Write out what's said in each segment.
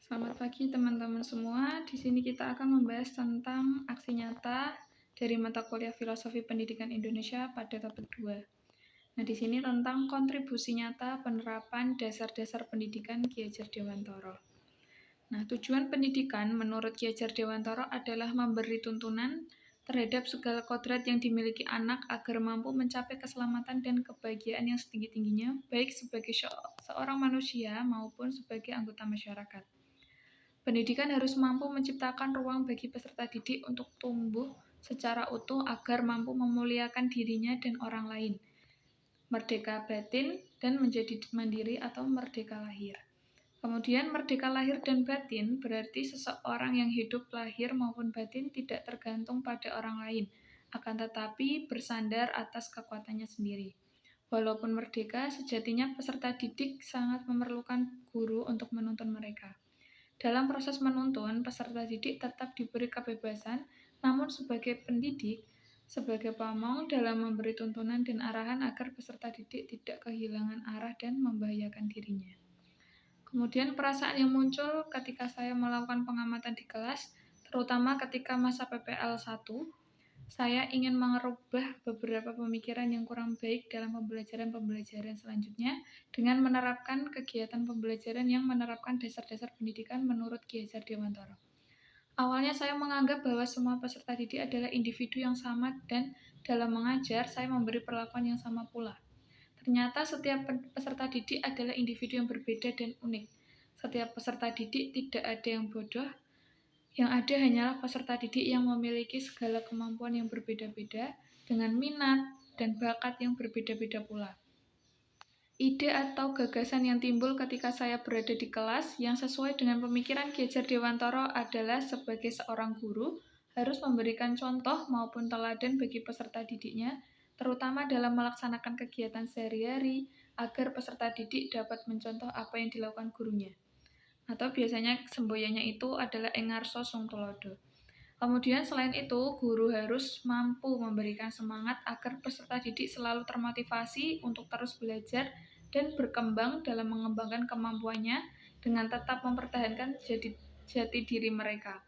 Selamat pagi teman-teman semua. Di sini kita akan membahas tentang aksi nyata dari mata kuliah Filosofi Pendidikan Indonesia pada topik 2. Nah, di sini tentang kontribusi nyata penerapan dasar-dasar pendidikan Ki Hajar Dewantara. Nah, tujuan pendidikan menurut Ki Hajar Dewantara adalah memberi tuntunan terhadap segala kodrat yang dimiliki anak agar mampu mencapai keselamatan dan kebahagiaan yang setinggi-tingginya, baik sebagai seorang manusia maupun sebagai anggota masyarakat. Pendidikan harus mampu menciptakan ruang bagi peserta didik untuk tumbuh secara utuh agar mampu memuliakan dirinya dan orang lain, merdeka batin, dan menjadi mandiri atau merdeka lahir. Kemudian merdeka lahir dan batin berarti seseorang yang hidup lahir maupun batin tidak tergantung pada orang lain, akan tetapi bersandar atas kekuatannya sendiri. Walaupun merdeka, sejatinya peserta didik sangat memerlukan guru untuk menuntun mereka. Dalam proses menuntun, peserta didik tetap diberi kebebasan, namun sebagai pendidik, sebagai pamong dalam memberi tuntunan dan arahan agar peserta didik tidak kehilangan arah dan membahayakan dirinya. Kemudian perasaan yang muncul ketika saya melakukan pengamatan di kelas, terutama ketika masa PPL 1, saya ingin merubah beberapa pemikiran yang kurang baik dalam pembelajaran selanjutnya dengan menerapkan kegiatan pembelajaran yang menerapkan dasar-dasar pendidikan menurut Ki Hajar Dewantara. Awalnya saya menganggap bahwa semua peserta didik adalah individu yang sama dan dalam mengajar saya memberi perlakuan yang sama pula. Ternyata setiap peserta didik adalah individu yang berbeda dan unik. Setiap peserta didik tidak ada yang bodoh, yang ada hanyalah peserta didik yang memiliki segala kemampuan yang berbeda-beda, dengan minat dan bakat yang berbeda-beda pula. Ide atau gagasan yang timbul ketika saya berada di kelas yang sesuai dengan pemikiran Ki Hajar Dewantara adalah sebagai seorang guru harus memberikan contoh maupun teladan bagi peserta didiknya, terutama dalam melaksanakan kegiatan sehari-hari agar peserta didik dapat mencontoh apa yang dilakukan gurunya. Atau biasanya semboyannya itu adalah engarso sung tulodo. Kemudian selain itu, guru harus mampu memberikan semangat agar peserta didik selalu termotivasi untuk terus belajar dan berkembang dalam mengembangkan kemampuannya dengan tetap mempertahankan jati diri mereka.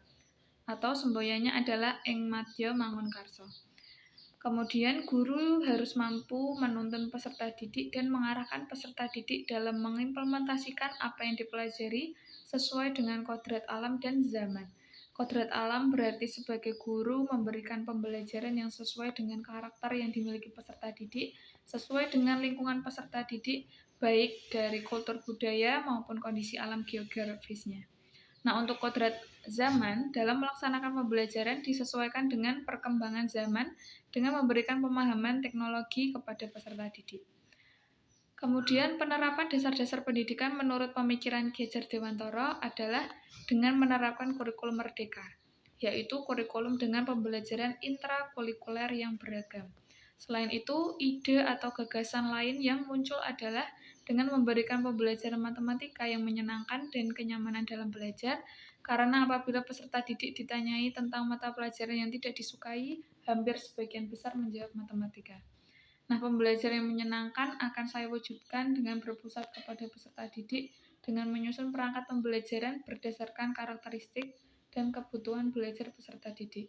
Atau semboyannya adalah ing madya mangun karso. Kemudian guru harus mampu menuntun peserta didik dan mengarahkan peserta didik dalam mengimplementasikan apa yang dipelajari sesuai dengan kodrat alam dan zaman. Kodrat alam berarti sebagai guru memberikan pembelajaran yang sesuai dengan karakter yang dimiliki peserta didik, sesuai dengan lingkungan peserta didik, baik dari kultur budaya maupun kondisi alam geografisnya. Nah, untuk kodrat zaman, dalam melaksanakan pembelajaran disesuaikan dengan perkembangan zaman dengan memberikan pemahaman teknologi kepada peserta didik. Kemudian penerapan dasar-dasar pendidikan menurut pemikiran Ki Hajar Dewantara adalah dengan menerapkan kurikulum merdeka, yaitu kurikulum dengan pembelajaran intrakurikuler yang beragam. Selain itu, ide atau gagasan lain yang muncul adalah dengan memberikan pembelajaran matematika yang menyenangkan dan kenyamanan dalam belajar, karena apabila peserta didik ditanyai tentang mata pelajaran yang tidak disukai, hampir sebagian besar menjawab matematika. Nah, pembelajaran yang menyenangkan akan saya wujudkan dengan berpusat kepada peserta didik dengan menyusun perangkat pembelajaran berdasarkan karakteristik dan kebutuhan belajar peserta didik.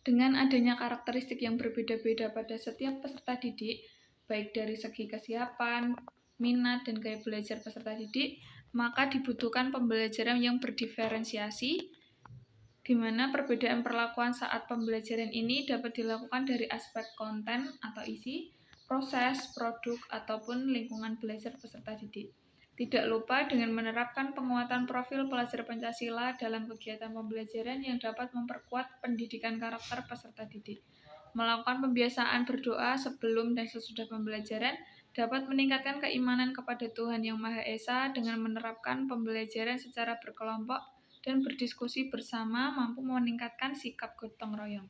Dengan adanya karakteristik yang berbeda-beda pada setiap peserta didik, baik dari segi kesiapan, minat, dan gaya belajar peserta didik, maka dibutuhkan pembelajaran yang berdiferensiasi, di mana perbedaan perlakuan saat pembelajaran ini dapat dilakukan dari aspek konten atau isi, proses, produk, ataupun lingkungan belajar peserta didik. Tidak lupa dengan menerapkan penguatan profil pelajar Pancasila dalam kegiatan pembelajaran yang dapat memperkuat pendidikan karakter peserta didik. Melakukan pembiasaan berdoa sebelum dan sesudah pembelajaran dapat meningkatkan keimanan kepada Tuhan Yang Maha Esa dengan menerapkan pembelajaran secara berkelompok dan berdiskusi bersama mampu meningkatkan sikap gotong royong.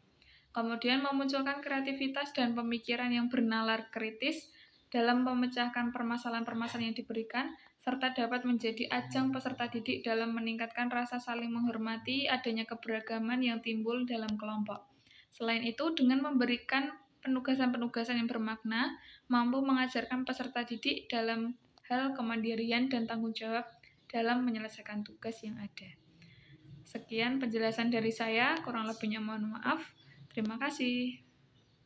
Kemudian memunculkan kreativitas dan pemikiran yang bernalar kritis dalam memecahkan permasalahan-permasalahan yang diberikan, serta dapat menjadi ajang peserta didik dalam meningkatkan rasa saling menghormati adanya keberagaman yang timbul dalam kelompok. Selain itu, dengan memberikan penugasan-penugasan yang bermakna, mampu mengajarkan peserta didik dalam hal kemandirian dan tanggung jawab dalam menyelesaikan tugas yang ada. Sekian penjelasan dari saya, kurang lebihnya mohon maaf. Terima kasih.